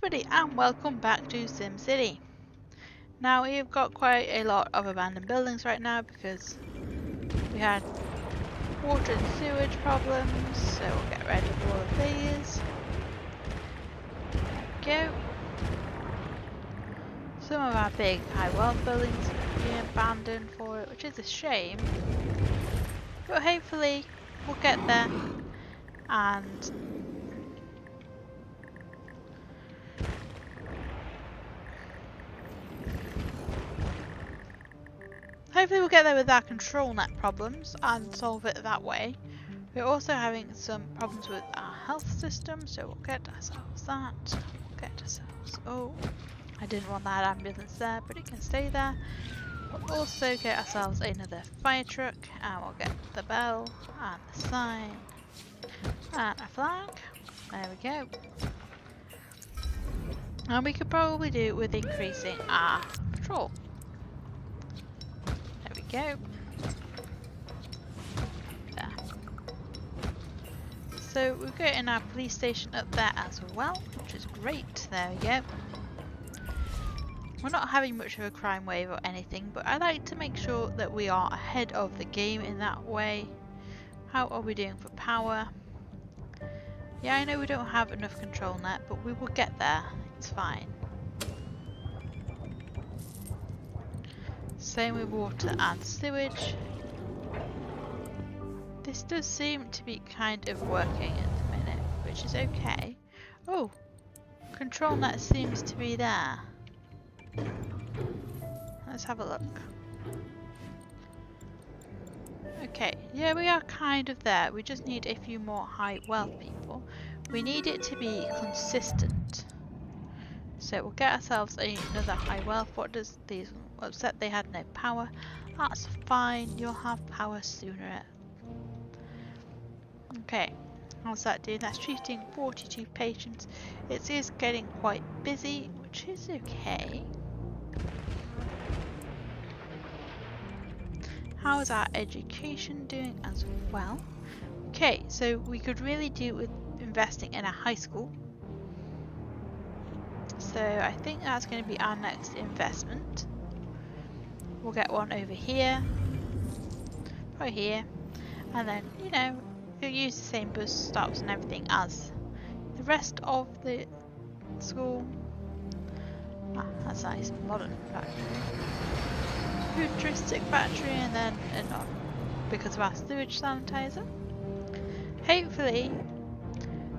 everybody and welcome back to Simcity. Now we've got quite a lot of abandoned buildings right now because we had water and sewage problems, so we'll get rid of all of these. There we go. Some of our big high wealth buildings are being abandoned for it, which is a shame. But hopefully we'll get there and hopefully we'll get there with our control net problems and solve it that way. We're also having some problems with our health system, so we'll get ourselves that. We'll get ourselves... Oh, I didn't want that ambulance there, but it can stay there. We'll also get ourselves another fire truck, and we'll get the bell, and the sign, and a flag. There we go. And we could probably do with increasing our patrol. There we go. There. So we're getting our police station up there as well, which is great. There we go. We're not having much of a crime wave or anything, but I like to make sure that we are ahead of the game in that way. How are we doing for power? Yeah, I know we don't have enough control net, but we will get there. It's fine. Same with water and sewage. This does seem to be kind of working at the minute, which is okay. Oh, control net seems to be there. Let's have a look. Okay, yeah, we are kind of there. We just need a few more high wealth people. We need it to be consistent. So we'll get ourselves another high wealth. What does these upset? They had no power. That's fine. You'll have power sooner. Okay, how's that doing? That's treating 42 patients. It is getting quite busy, which is okay. How is our education doing as well? Okay, so we could really do with investing in a high school. So I think that's going to be our next investment. We'll get one over here, right here, and then, you know, we'll use the same bus stops and everything as the rest of the school. Ah, that's nice, modern factory. Futuristic factory, and then because of our sewage sanitizer. Hopefully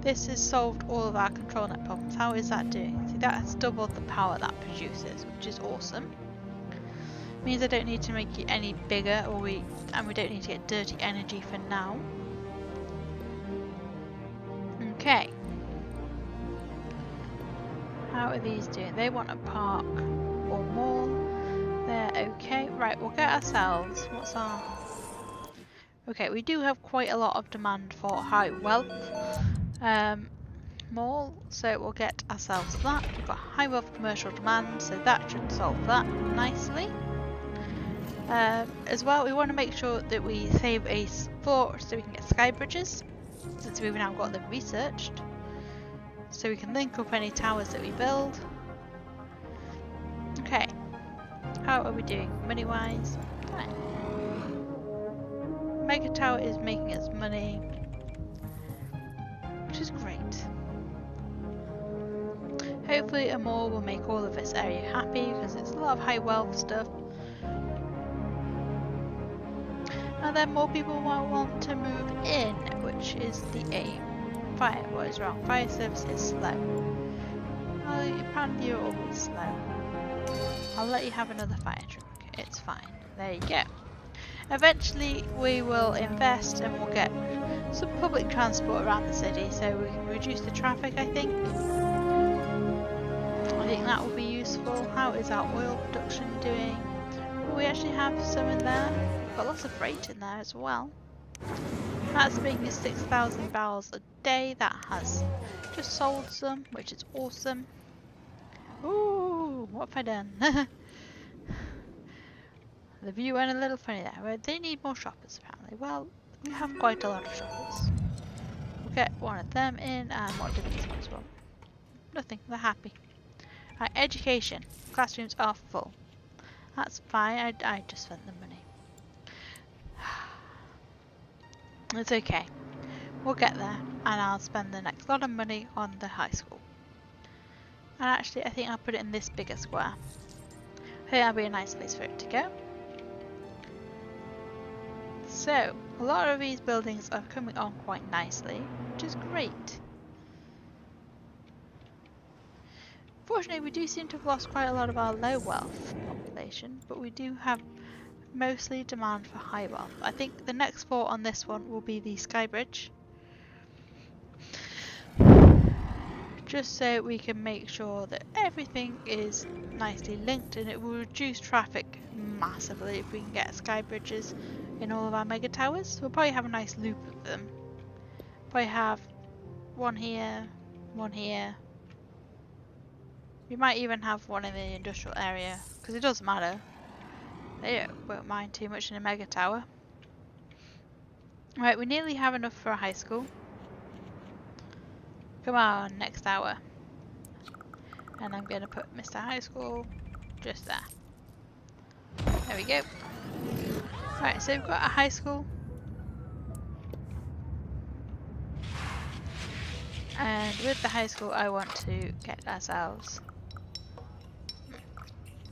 this has solved all of our control net problems. How is that doing? See, that has doubled the power that produces, which is awesome. Means I don't need to make it any bigger, and we don't need to get dirty energy for now. Okay. How are these doing? They want a park or mall. They're okay. Right, we'll get ourselves, what's our... Okay, we do have quite a lot of demand for high wealth mall, so we'll get ourselves that. We've got high wealth commercial demand, so that should solve that nicely. As well, we want to make sure that we save a floor so we can get sky bridges, since we've now got them researched, so we can link up any towers that we build. Okay. How are we doing money wise? Fine. Mega Tower is making us money, which is great. Hopefully a mall will make all of this area happy because it's a lot of high wealth stuff. And then more people will want to move in, which is the aim. Fire, what is wrong? Fire service is slow. Well, apparently you're always slow. I'll let you have another fire truck. It's fine. There you go. Eventually we will invest and we'll get some public transport around the city so we can reduce the traffic, I think. I think that will be useful. How is our oil production doing? Will we actually have some in there? We've got lots of freight in there as well. That's making us 6,000 barrels a day. That has just sold some, which is awesome. Ooh, what have I done? The view went a little funny there. Right? They need more shoppers apparently. Well, we have quite a lot of shoppers. We'll get one of them in, and what do these ones want? nothing. They're happy. Right, education. Classrooms are full. That's fine. I just spent the money. It's okay. We'll get there, and I'll spend the next lot of money on the high school. And actually, I think I'll put it in this bigger square. I think that'll be a nice place for it to go. So, a lot of these buildings are coming on quite nicely, which is great. Fortunately, we do seem to have lost quite a lot of our low wealth population, but we do have mostly demand for high wealth. I think the next thought on this one will be the Sky Bridge. Just so we can make sure that everything is nicely linked, and it will reduce traffic massively if we can get sky bridges in all of our mega towers. We'll probably have a nice loop of them. Probably have one here, one here. We might even have one in the industrial area, because it doesn't matter. They won't mind too much in a mega tower. Right, we nearly have enough for a high school. Come on, next hour. And I'm going to put Mr. High School just there. There we go. Right, so we've got a high school. And with the high school, I want to get ourselves...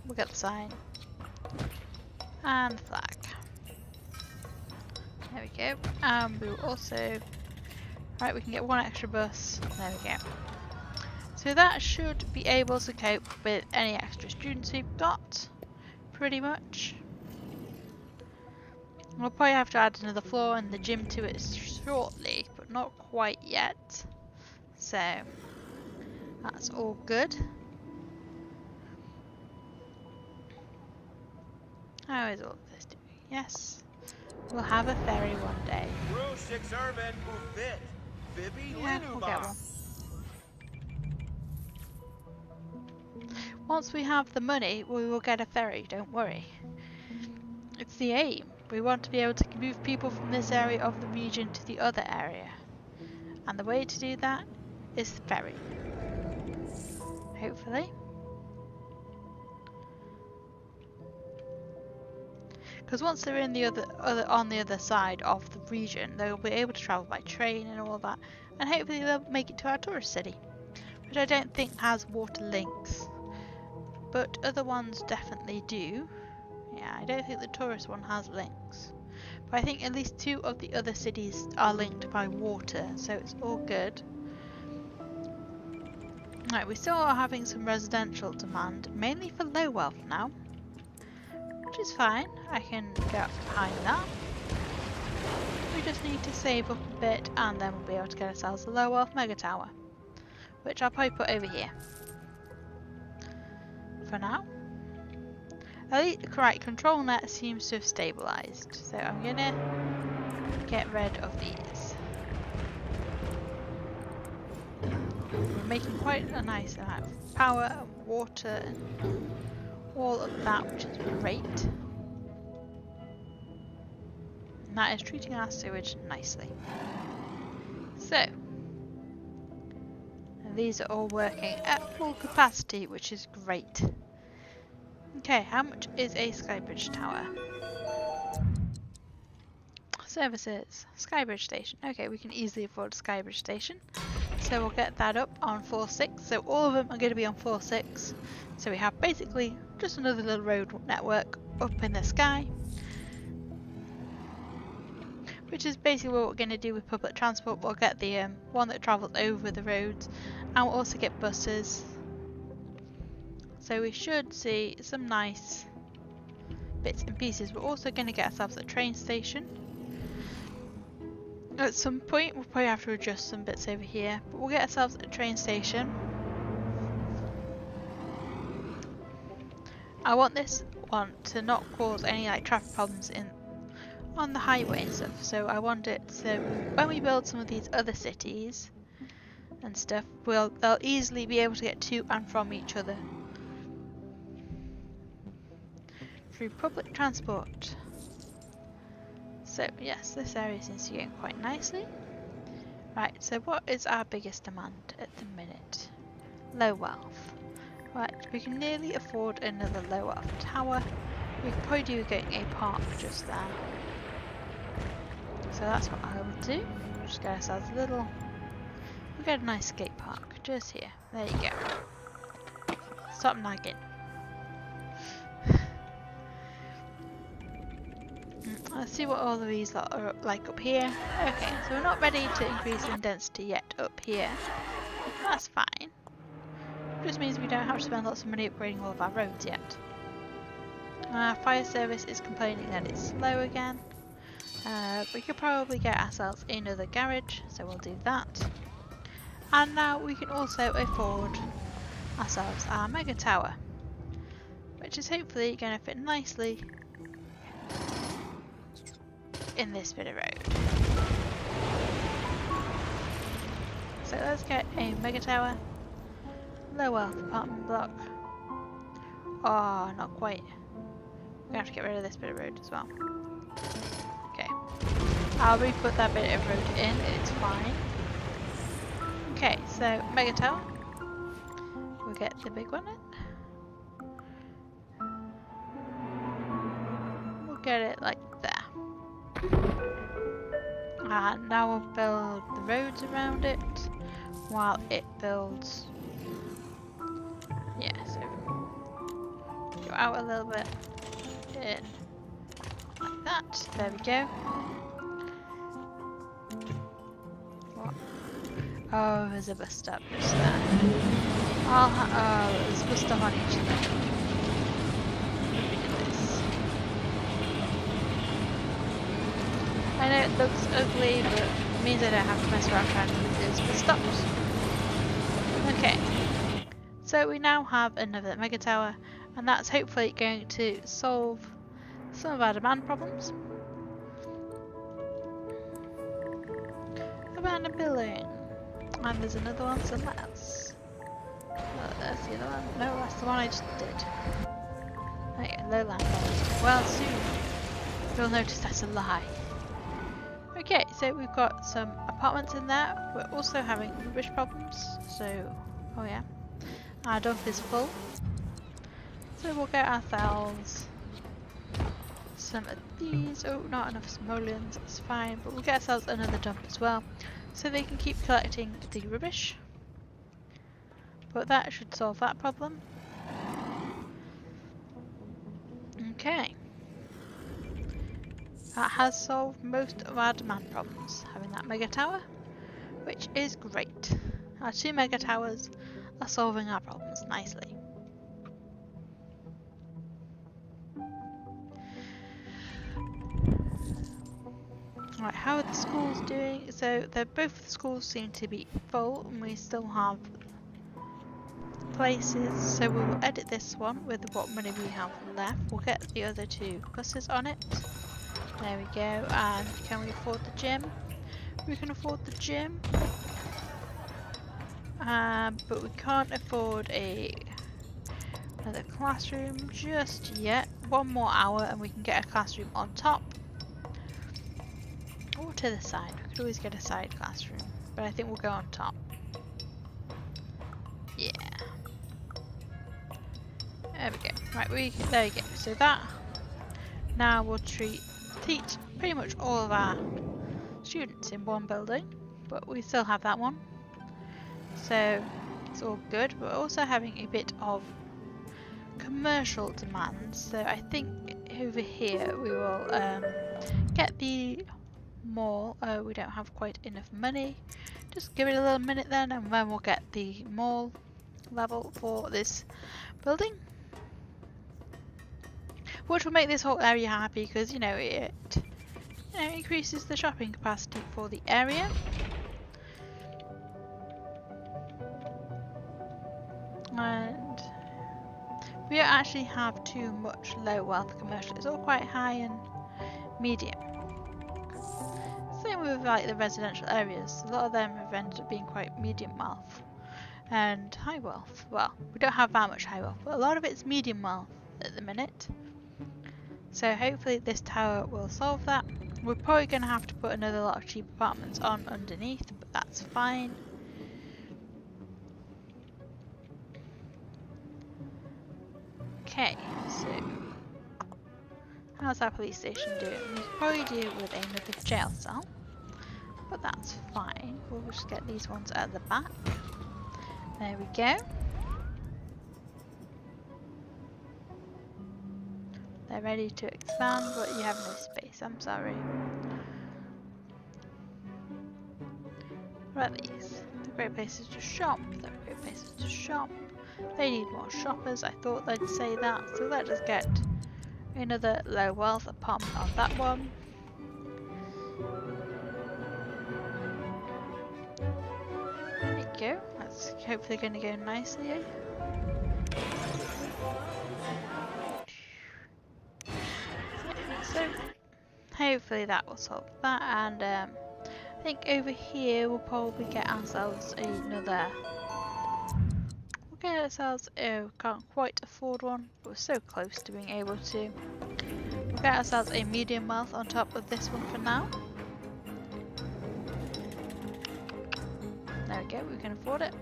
We'll get the sign. And the flag. There we go. And we will also... Right, we can get one extra bus. There we go. So that should be able to cope with any extra students we've got. Pretty much. We'll probably have to add another floor and the gym to it shortly, but not quite yet. So, that's all good. How is all this doing? Yes. We'll have a ferry one day. Yeah, we'll get one. Once we have the money, we will get a ferry, don't worry. It's the aim. We want to be able to move people from this area of the region to the other area. And the way to do that is the ferry. Hopefully. Because once they're in the on the other side of the region, they'll be able to travel by train and all that. And hopefully they'll make it to our tourist city. Which I don't think has water links. But other ones definitely do. Yeah, I don't think the tourist one has links. But I think at least 2 of the other cities are linked by water, so it's all good. Right, we still are having some residential demand, mainly for low wealth now. Which is fine, I can get behind that. We just need to save up a bit and then we'll be able to get ourselves a low wealth mega tower. Which I'll probably put over here. For now. Right, control net seems to have stabilised, so I'm gonna get rid of these. We're making quite a nice amount of power and water and all of that, which is great. And that is treating our sewage nicely. So, and these are all working at full capacity, which is great. Okay, how much is a Skybridge tower? Services, Skybridge station. Okay, we can easily afford a Skybridge station. So we'll get that up on 4.6. So all of them are going to be on 4.6. So we have basically just another little road network up in the sky. Which is basically what we're going to do with public transport. We'll get the one that travels over the roads. And we'll also get buses. So we should see some nice bits and pieces. We're also going to get ourselves a train station. At some point we'll probably have to adjust some bits over here, but we'll get ourselves a train station. I want this one to not cause any like traffic problems on the highway and stuff, so I want it so when we build some of these other cities and stuff, they'll easily be able to get to and from each other through public transport. So yes, this area seems to be going quite nicely. Right, so what is our biggest demand at the minute? low wealth. Right, we can nearly afford another low wealth tower. We could probably do getting a park just there. So that's what I will do. Just get ourselves a little... We'll get a nice skate park just here. There you go. Stop nagging. Let's see what all of these are like up here. Okay, so we're not ready to increase in density yet up here. That's fine. Just means we don't have to spend lots of money upgrading all of our roads yet. Our fire service is complaining that it's slow again. We could probably get ourselves another garage, so we'll do that. And now we can also afford ourselves our mega tower, which is hopefully going to fit nicely in this bit of road. So let's get a mega tower, low wealth apartment block. Oh, not quite. We're going to have to get rid of this bit of road as well. Okay. I'll re-put that bit of road in, it's fine. Okay, so mega tower. We'll get the big one in. We'll get it like there. And now we'll build the roads around it while it builds. Yeah, so go out a little bit, in like that. There we go. What? Oh, there's a bus stop just there. Oh, there's a bus stop on each of them. Look at this. I know it looks ugly, but it means I don't have to mess around trying to move those bus stops. Okay. So we now have another mega tower, and that's hopefully going to solve some of our demand problems. Abandoned building. And there's another one somewhere else. Oh, there's the other one. No, that's the one I just did. Okay, lowland forest. Well, soon you'll notice that's a lie. Okay, so we've got some apartments in there. We're also having rubbish problems. So, oh yeah. Our dump is full, so we'll get ourselves some of these. Oh, not enough simoleons, that's fine, but we'll get ourselves another dump as well, so they can keep collecting the rubbish. But that should solve that problem. Okay. That has solved most of our demand problems, having that mega tower, which is great. Our 2 mega towers are solving our problems nicely. Right, how are the schools doing? So both the schools seem to be full, and we still have places. So we will edit this one with what money we have left. We'll get the other 2 buses on it. There we go. And can we afford the gym? We can afford the gym. But we can't afford another classroom just yet. 1 more hour and we can get a classroom on top. Or to the side. We could always get a side classroom. But I think we'll go on top. Yeah. There we go. Right, there we go. So that now we'll teach pretty much all of our students in one building. But we still have that one. So it's all good. We're also having a bit of commercial demands. So I think over here we will get the mall. We don't have quite enough money. Just give it a little minute then, and then we'll get the mall level for this building, which will make this whole area happy because it increases the shopping capacity for the area. And we don't actually have too much low wealth commercial. It's all quite high and medium. Same with like the residential areas. A lot of them have ended up being quite medium wealth and high wealth. Well, we don't have that much high wealth, but a lot of it's medium wealth at the minute. So hopefully this tower will solve that. We're probably going to have to put another lot of cheap apartments on underneath, but that's fine. Okay, so how's our police station doing? We could probably do with another jail cell, but that's fine. We'll just get these ones at the back. There we go. They're ready to expand, but you have no space. I'm sorry. What are these? They're great places to shop. They're great places to shop. They need more shoppers. I thought they'd say that. So let us get another low wealth apartment on that one. There you go. That's hopefully going to go nicely. So hopefully that will solve that, and I think over here we'll probably get ourselves another. We'll get ourselves. Oh, can't quite afford one, but we're so close to being able to. We'll get ourselves a medium wealth on top of this one for now. There we go. We can afford it.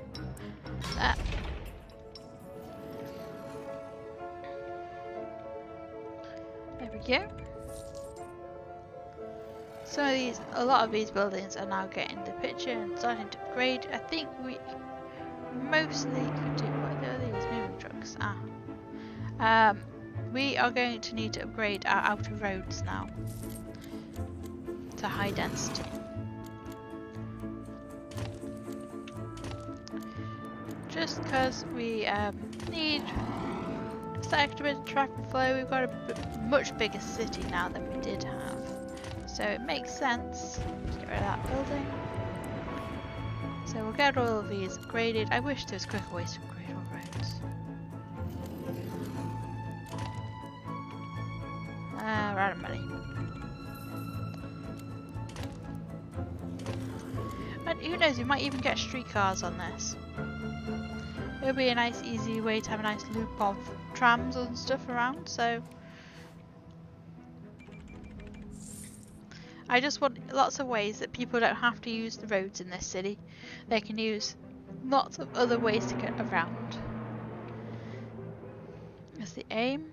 There we go. A lot of these buildings are now getting the picture and starting to upgrade. I think we mostly could do. What are these moving trucks? We are going to need to upgrade our outer roads now to high density. Just because we need just that extra bit of traffic flow. We've got a much bigger city now than we did have. So it makes sense to get rid of that building. So we'll get all of these upgraded. I wish there was quicker ways to upgrade all roads. We're out of money. And who knows, we might even get streetcars on this. It'll be a nice easy way to have a nice loop of trams and stuff around, so I just want lots of ways that people don't have to use the roads in this city. They can use lots of other ways to get around. That's the aim.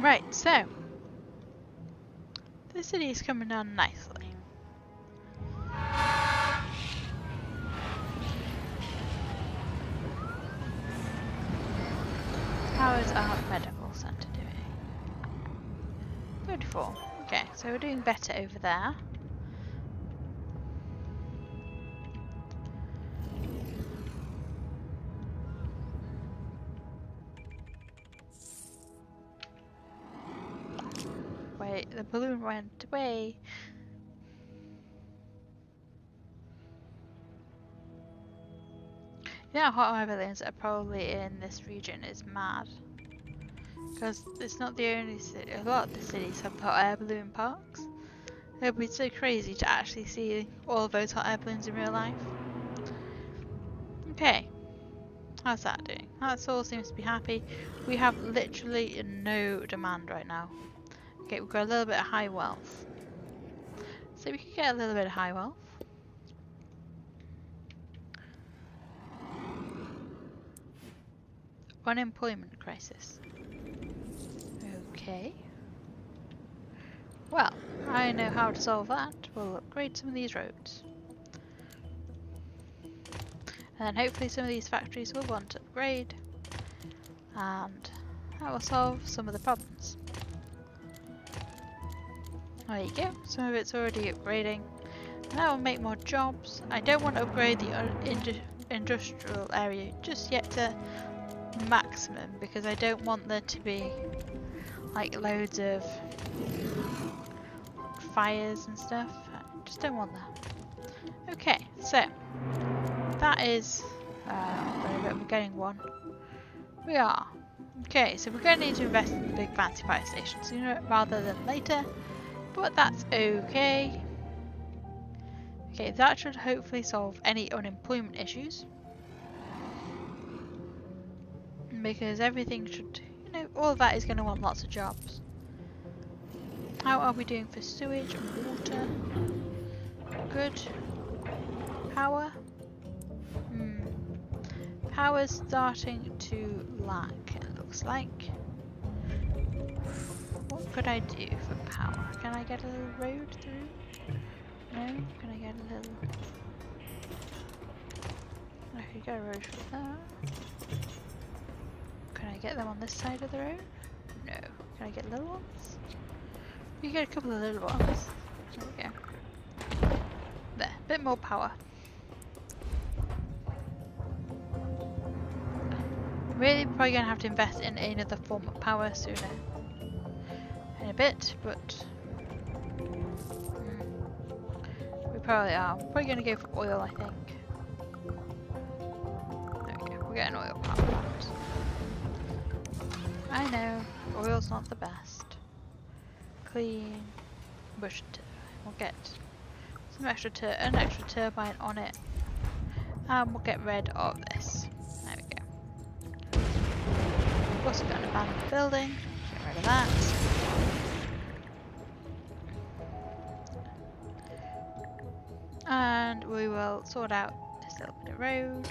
Right, so the city is coming down nicely. How is our medical centre doing? 34. Okay, so we're doing better over there. Wait, the balloon went away. You know, hot air balloons are probably in this region is mad. Because it's not the only city, a lot of the cities have hot air balloon parks. It would be so crazy to actually see all of those hot air balloons in real life. Okay, how's that doing? That all seems to be happy. We have literally no demand right now. Okay, we've got a little bit of high wealth. So we could get a little bit of high wealth. Unemployment crisis. Okay. Well, I know how to solve that. We'll upgrade some of these roads. And then hopefully some of these factories will want to upgrade. And that will solve some of the problems. There you go. Some of it's already upgrading. And that will make more jobs. I don't want to upgrade the industrial area just yet to maximum because I don't want there to be like loads of fires and stuff. I just don't want that. Okay, so that is we're getting one. We are. Okay, so we're going to need to invest in the big fancy fire station sooner rather than later, but that's okay. Okay, that should hopefully solve any unemployment issues. Because everything should, you know, all of that is going to want lots of jobs. How are we doing for sewage and water? Good. Power? Power's starting to lack, it looks like. What could I do for power? Can I get a little road through? No? Can I get a little... I could get a road through there. Can I get them on this side of the road? No. Can I get little ones? You get a couple of little ones. There we go. There, bit more power. Really probably going to have to invest in another form of power sooner. In a bit, but... we probably are. We're probably going to go for oil, I think. There we go, we're getting oil power plant. I know, oil's not the best. Clean, bush we'll get some extra an extra turbine on it, and we'll get rid of this. There we go. We've also got an abandoned building. Get rid of that. And we will sort out this little bit of road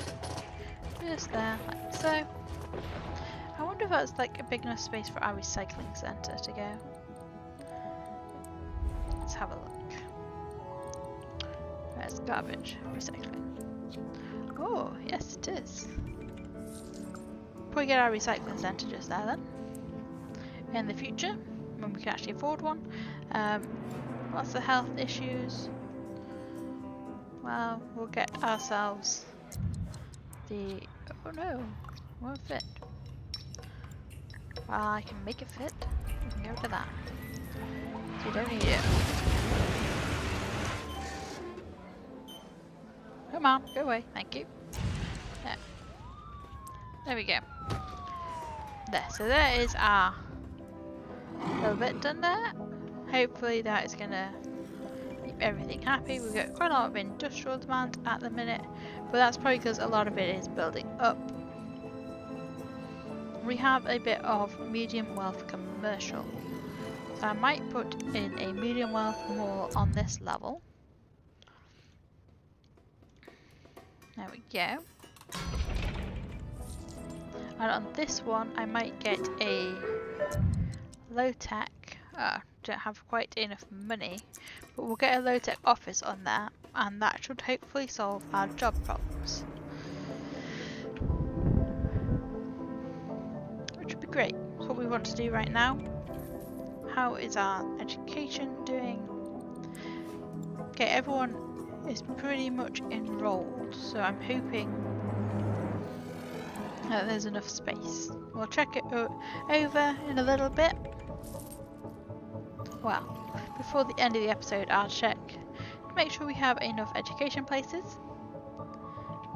just there, like so. I wonder if that's like a big enough space for our recycling centre to go. Let's have a look. Where's garbage recycling? Oh, yes it is. Probably get our recycling centre just there then. In the future, when we can actually afford one. Lots of health issues. Well, we'll get ourselves the... oh no, won't fit. Well, I can make it fit. We can go to that. So you don't need it. Come on, go away. Thank you. There. There we go. There. So there is our little bit done there. Hopefully that is going to keep everything happy. We've got quite a lot of industrial demand at the minute, but that's probably because a lot of it is building up. We have a bit of medium wealth commercial, so I might put in a medium wealth mall on this level. There we go. And on this one I might get a low tech. Don't have quite enough money, but we'll get a low tech office on there, and that should hopefully solve our job problems. Great, that's what we want to do right now. How is our education doing? Okay, everyone is pretty much enrolled, so I'm hoping that there's enough space. We'll check it over in a little bit. Well, before the end of the episode I'll check to make sure we have enough education places.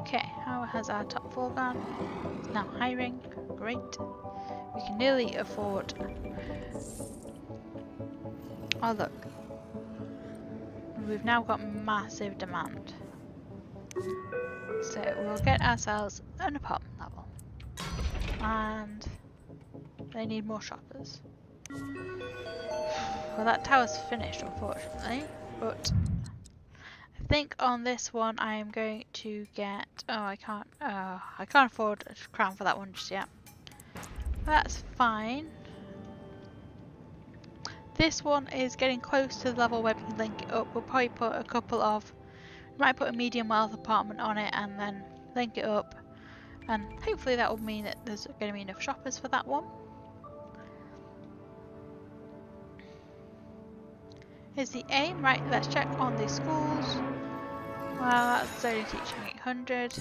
Okay, how has our top 4 gone? It's now hiring, great. We can nearly afford... oh look, we've now got massive demand. So we'll get ourselves an apartment level. And they need more shoppers. Well, that tower's finished unfortunately, but I think on this one I am going to get... oh, I can't afford a crown for that one just yet. That's fine. This one is getting close to the level where we can link it up. We'll probably put a couple of... we might put a medium wealth apartment on it and then link it up. And hopefully that will mean that there's going to be enough shoppers for that one. Here's the aim. Right, let's check on the schools. Well, that's only teaching 800.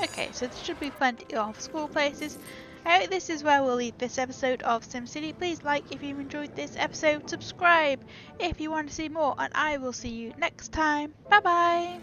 Okay, so there should be plenty of school places. This is where we'll leave this episode of SimCity. Please like if you enjoyed this episode, subscribe if you want to see more, and I will see you next time. Bye bye!